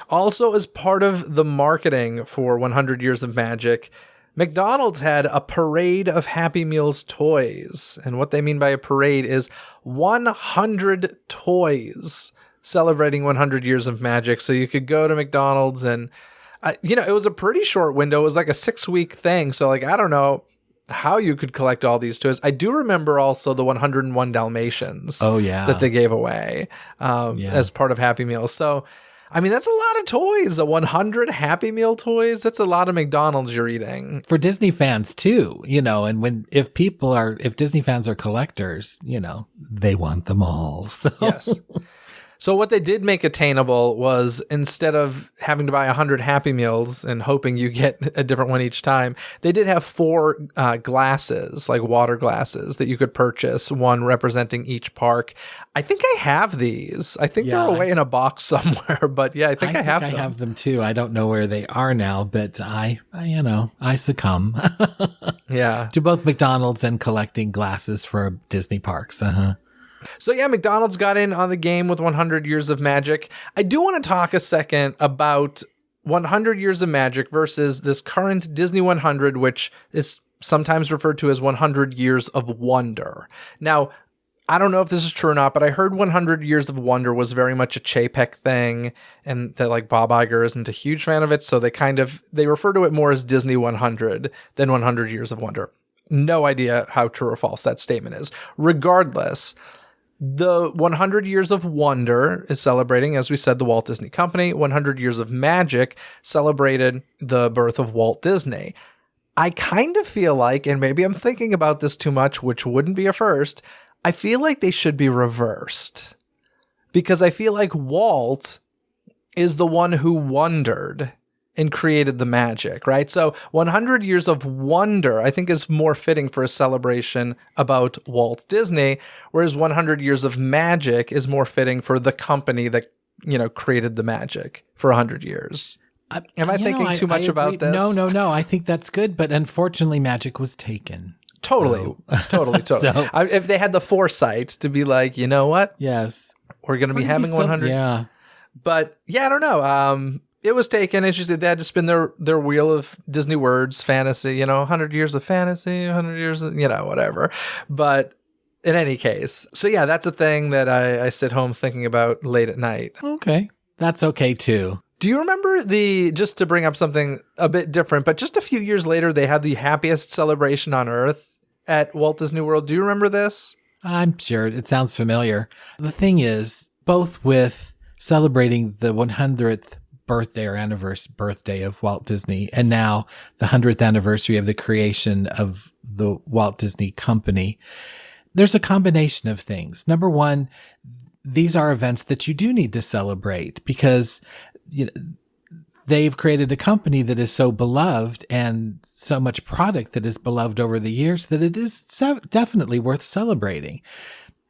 Also, as part of the marketing for 100 Years of Magic, McDonald's had a parade of Happy Meals toys. And what they mean by a parade is 100 toys celebrating 100 Years of Magic. So you could go to McDonald's and, it was a pretty short window. It was like a 6-week thing. So like, I don't know how you could collect all these toys. I do remember also the 101 Dalmatians that they gave away as part of Happy Meals. So, I mean, that's a lot of toys. 100 Happy Meal toys. That's a lot of McDonald's you're eating. For Disney fans too, and if Disney fans are collectors, they want them all. So. Yes. So what they did make attainable was, instead of having to buy 100 Happy Meals and hoping you get a different one each time, they did have 4 glasses, like water glasses, that you could purchase, one representing each park. I think I have these. I think they're away in a box somewhere, but yeah, I think I have them. I have them too. I don't know where they are now, but I succumb to both McDonald's and collecting glasses for Disney parks. So yeah, McDonald's got in on the game with 100 Years of Magic. I do want to talk a second about 100 Years of Magic versus this current Disney 100, which is sometimes referred to as 100 Years of Wonder. Now, I don't know if this is true or not, but I heard 100 Years of Wonder was very much a Chapek thing, and that like Bob Iger isn't a huge fan of it, so they refer to it more as Disney 100 than 100 Years of Wonder. No idea how true or false that statement is. Regardless, the 100 Years of Wonder is celebrating, as we said, the Walt Disney Company. 100 Years of Magic celebrated the birth of Walt Disney. I kind of feel like, and maybe I'm thinking about this too much, which wouldn't be a first, I feel like they should be reversed. Because I feel like Walt is the one who wondered and created the magic, right? So 100 years of wonder, I think, is more fitting for a celebration about Walt Disney, whereas 100 years of magic is more fitting for the company that, created the magic for 100 years. Am I thinking too much about this? No. I think that's good, but unfortunately, magic was taken. Totally. So, if they had the foresight to be like, you know what? Yes. We're going to be having 100. Yeah. But yeah, I don't know. It was taken. As you said, they had to spin their wheel of Disney words, fantasy, 100 years of fantasy, 100 years of, whatever. But in any case, so yeah, that's a thing that I sit home thinking about late at night. Okay. That's okay too. Do you remember just to bring up something a bit different, but just a few years later, they had the happiest celebration on Earth at Walt Disney World. Do you remember this? I'm sure it sounds familiar. The thing is, both with celebrating the 100th birthday or birthday of Walt Disney, and now the 100th anniversary of the creation of the Walt Disney Company, there's a combination of things. Number one, these are events that you do need to celebrate because they've created a company that is so beloved and so much product that is beloved over the years that it is definitely worth celebrating.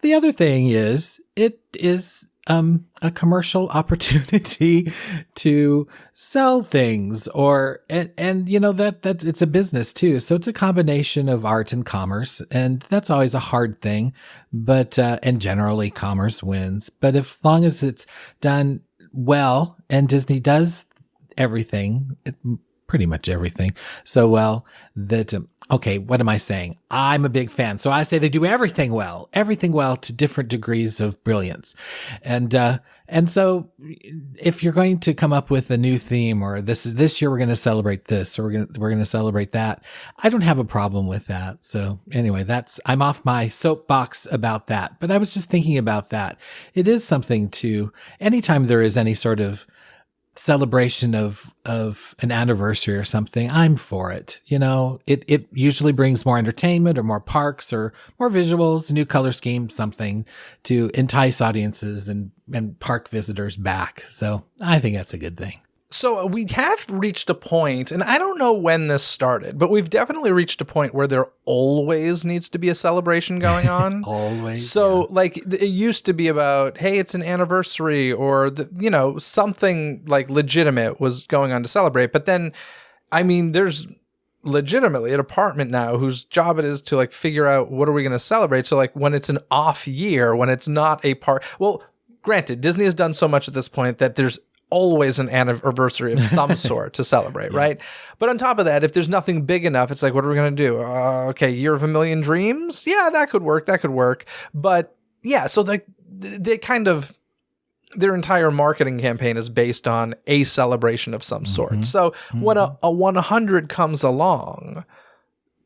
The other thing is, it is a commercial opportunity to sell things, and that's it's a business too. So it's a combination of art and commerce, and that's always a hard thing. But and generally commerce wins. But as long as it's done well, and Disney does everything, pretty much everything, so well that okay, what am I saying? I'm a big fan. So I say they do everything well to different degrees of brilliance. And so if you're going to come up with a new theme, or this year we're going to celebrate this, or we're going to celebrate that, I don't have a problem with that. So anyway, I'm off my soapbox about that. But I was just thinking about that. It is something anytime there is any sort of celebration of an anniversary or something, I'm for it. It usually brings more entertainment or more parks or more visuals, a new color scheme, something to entice audiences and park visitors back. So I think that's a good thing. So we have reached a point, and I don't know when this started, but we've definitely reached a point where there always needs to be a celebration going on. Always. So like it used to be about, hey, it's an anniversary, or something like legitimate was going on to celebrate. But then, I mean, there's legitimately a department now whose job it is to like figure out what are we going to celebrate. So like when it's an off year, when it's not a part, well, granted, Disney has done so much at this point that there's always an anniversary of some sort to celebrate, right? But on top of that, if there's nothing big enough, it's like, what are we going to do? Okay, Year of a Million Dreams? Yeah, that could work. But yeah, so they kind of, their entire marketing campaign is based on a celebration of some sort. So when a 100 comes along,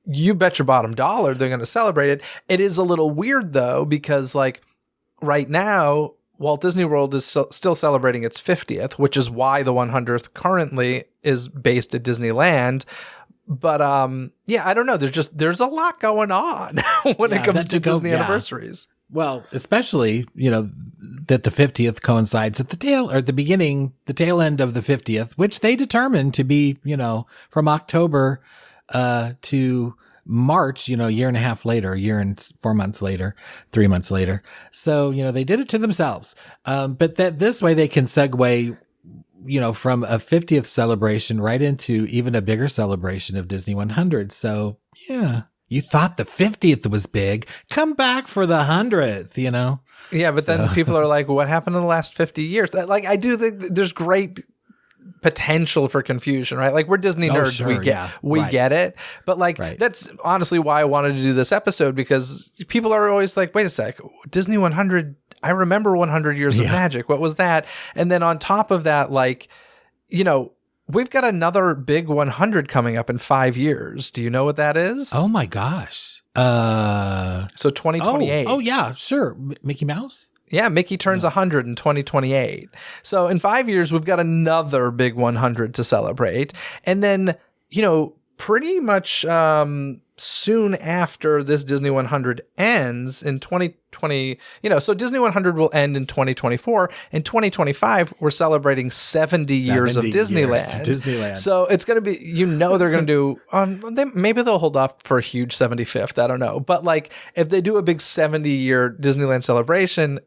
you bet your bottom dollar they're going to celebrate it. It is a little weird though, because like right now, Walt Disney World is still celebrating its 50th, which is why the 100th currently is based at Disneyland. But yeah, I don't know. There's a lot going on when it comes to Disney anniversaries. Well, especially, that the 50th coincides at the tail end of the 50th, which they determined to be, from October to March, a year and a half later, a year and 4 months later, 3 months later. So, they did it to themselves. But this way they can segue, from a 50th celebration right into even a bigger celebration of Disney 100. So, yeah, you thought the 50th was big. Come back for the 100th, Yeah, but then people are like, what happened in the last 50 years? Like, I do think there's great potential for confusion, right? Like, we're Disney nerds. Sure, we get it. But like, that's honestly why I wanted to do this episode, because people are always like, wait a sec, Disney 100, I remember 100 years of magic. What was that? And then on top of that, like, we've got another big 100 coming up in 5 years. Do you know what that is? Oh my gosh. So 2028. Oh yeah, sure. Mickey Mouse? Yeah, Mickey turns 100 in 2028. So in 5 years, we've got another big 100 to celebrate. And then, pretty much soon after this Disney 100 ends in 2020, so Disney 100 will end in 2024. In 2025, we're celebrating 70 years of Disneyland. So it's going to be, they're going to do, maybe they'll hold off for a huge 75th. I don't know. But like, if they do a big 70-year Disneyland celebration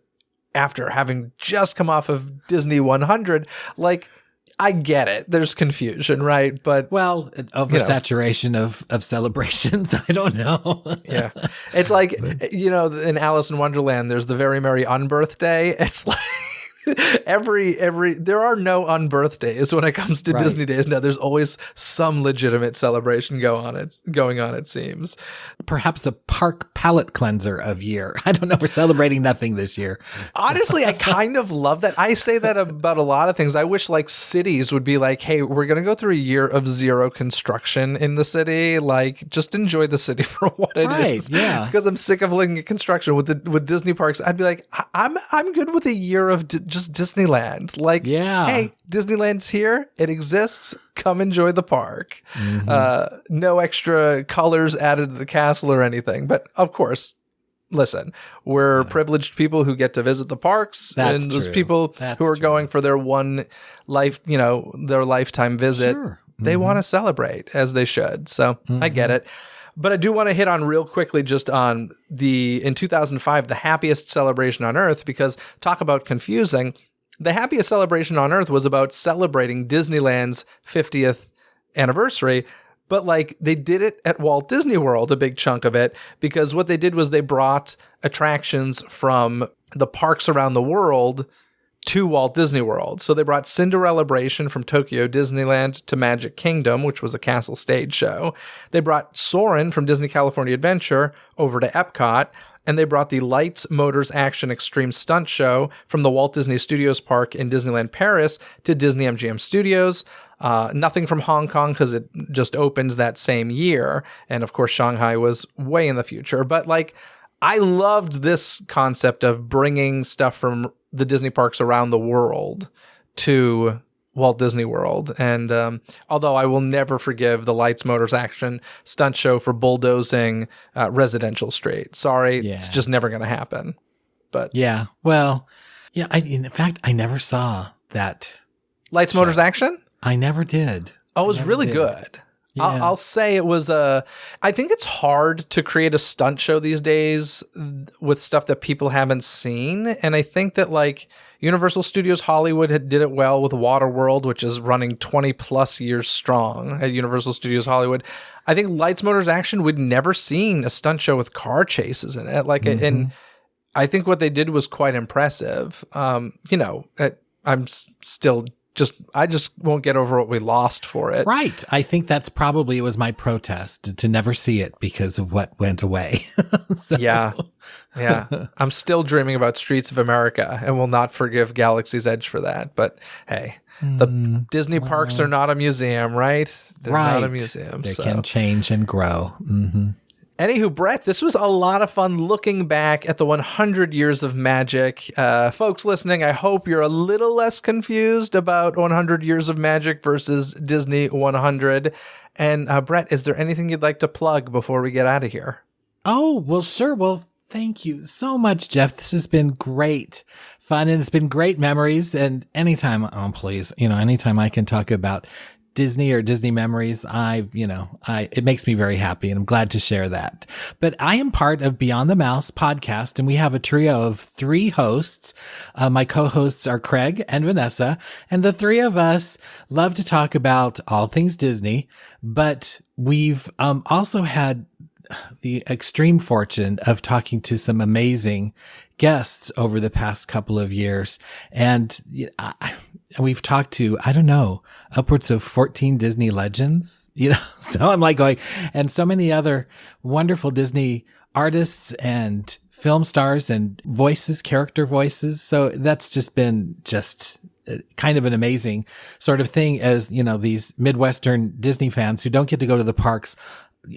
after having just come off of Disney 100, like, I get it. There's confusion, right? But oversaturation of celebrations. I don't know. Yeah. It's like, in Alice in Wonderland, there's the Very Merry Unbirthday. It's like there are no unbirthdays when it comes to Disney days. Now there's always some legitimate celebration going on, it seems. Perhaps a park palate cleanser of year. I don't know. We're celebrating nothing this year. Honestly, I kind of love that. I say that about a lot of things. I wish like cities would be like, hey, we're going to go through a year of zero construction in the city. Like, just enjoy the city for what it is. Yeah. Because I'm sick of looking at construction with Disney parks. I'd be like, I'm good with a year of just Disneyland. Like, hey, Disneyland's here. It exists. Come enjoy the park. No extra colors added to the castle or anything. But of course, listen, we're privileged people who get to visit the parks. That's and those true. people who are going for their one life, their lifetime visit. Sure. They want to celebrate, as they should. So I get it. But I do want to hit on real quickly just on in 2005, the happiest celebration on Earth, because talk about confusing. The happiest celebration on Earth was about celebrating Disneyland's 50th anniversary, but like they did it at Walt Disney World, a big chunk of it, because what they did was they brought attractions from the parks around the world to Walt Disney World. So they brought Cinderellabration from Tokyo Disneyland to Magic Kingdom, which was a castle stage show. They brought Soarin' from Disney California Adventure over to EPCOT, and they brought the Lights, Motors, Action Extreme Stunt Show from the Walt Disney Studios Park in Disneyland Paris to Disney-MGM Studios. Nothing from Hong Kong because it just opened that same year. And of course, Shanghai was way in the future. But like, I loved this concept of bringing stuff from the Disney parks around the world to Walt Disney World. And although I will never forgive the Lights, Motors, Action stunt show for bulldozing Residential Street. Sorry, it's just never going to happen. But yeah, well, yeah. In fact, I never saw that Lights, Motors, Action. I never did. Oh, it was really good. Yeah. I'll say it was I think it's hard to create a stunt show these days with stuff that people haven't seen. And I think that like Universal Studios Hollywood did it well with Waterworld, which is running 20 plus years strong at Universal Studios Hollywood. I think Lights, Motors, Action, we'd never seen a stunt show with car chases in it. Like, and I think what they did was quite impressive. I'm still I just won't get over what we lost for it. Right. I think that's probably, it was my protest to never see it because of what went away. Yeah. I'm still dreaming about Streets of America and will not forgive Galaxy's Edge for that. But hey, the Disney parks are not a museum, right? They're not a museum. They can change and grow. Anywho, Brett, this was a lot of fun looking back at the 100 years of magic. Folks listening, I hope you're a little less confused about 100 years of magic versus Disney 100. And Brett, is there anything you'd like to plug before we get out of here? Oh, well, sure. Well, thank you so much, Jeff. This has been great fun, and it's been great memories. And anytime I can talk about Disney or Disney memories, it makes me very happy, and I'm glad to share that. But I am part of Beyond the Mouse podcast, and we have a trio of 3 hosts. My co-hosts are Craig and Vanessa, and the 3 of us love to talk about all things Disney, but we've also had the extreme fortune of talking to some amazing guests over the past couple of years. And we've talked to, upwards of 14 Disney legends, so I'm like going, and so many other wonderful Disney artists and film stars and character voices. So that's just been kind of an amazing sort of thing as, these Midwestern Disney fans who don't get to go to the parks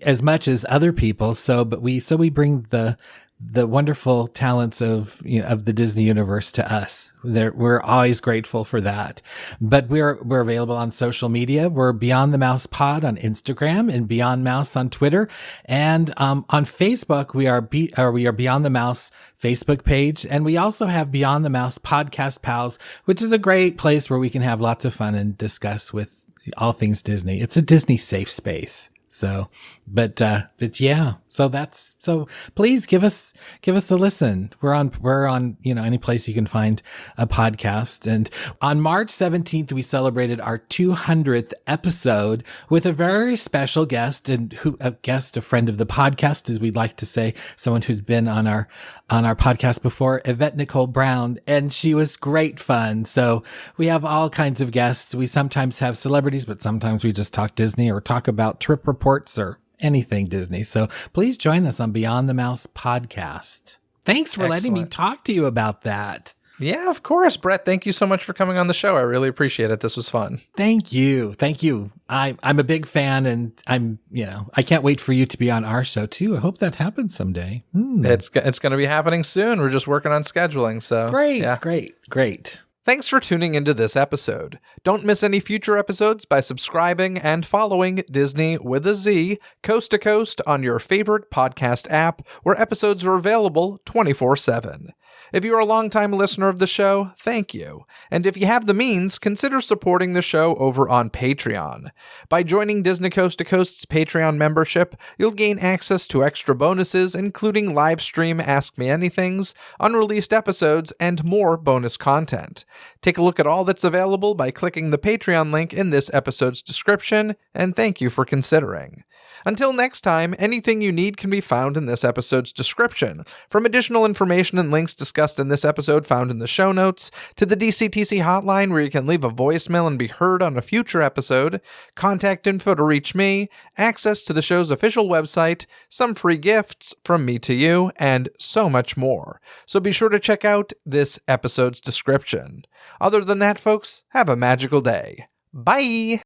as much as other people. So we bring the the wonderful talents of of the Disney universe to us. We're always grateful for that. But we're available on social media. We're Beyond the Mouse Pod on Instagram and Beyond Mouse on Twitter, and on Facebook we are Beyond the Mouse Facebook page, and we also have Beyond the Mouse Podcast Pals, which is a great place where we can have lots of fun and discuss with all things Disney. It's a Disney safe space. So, but yeah, so please give us a listen. We're on, any place you can find a podcast. And on March 17th, we celebrated our 200th episode with a very special guest, a friend of the podcast, as we'd like to say, someone who's been on our podcast before, Yvette Nicole Brown, and she was great fun. So we have all kinds of guests. We sometimes have celebrities, but sometimes we just talk Disney or talk about trip reports or anything Disney. So please join us on Beyond the Mouse Podcast. Thanks for letting me talk to you about that. Yeah, of course, Brett. Thank you so much for coming on the show. I really appreciate it. This was fun. Thank you. I'm a big fan, and I can't wait for you to be on our show too. I hope that happens someday. It's going to be happening soon. We're just working on scheduling. So great, yeah. great. Thanks for tuning into this episode. Don't miss any future episodes by subscribing and following Disney with a Z, coast to coast on your favorite podcast app, where episodes are available 24/7. If you're a longtime listener of the show, thank you. And if you have the means, consider supporting the show over on Patreon. By joining Disney Coast to Coast's Patreon membership, you'll gain access to extra bonuses, including live stream Ask Me Anythings, unreleased episodes, and more bonus content. Take a look at all that's available by clicking the Patreon link in this episode's description, and thank you for considering. Until next time, anything you need can be found in this episode's description. From additional information and links discussed in this episode found in the show notes, to the DCTC hotline where you can leave a voicemail and be heard on a future episode, contact info to reach me, access to the show's official website, some free gifts from me to you, and so much more. So be sure to check out this episode's description. Other than that, folks, have a magical day. Bye!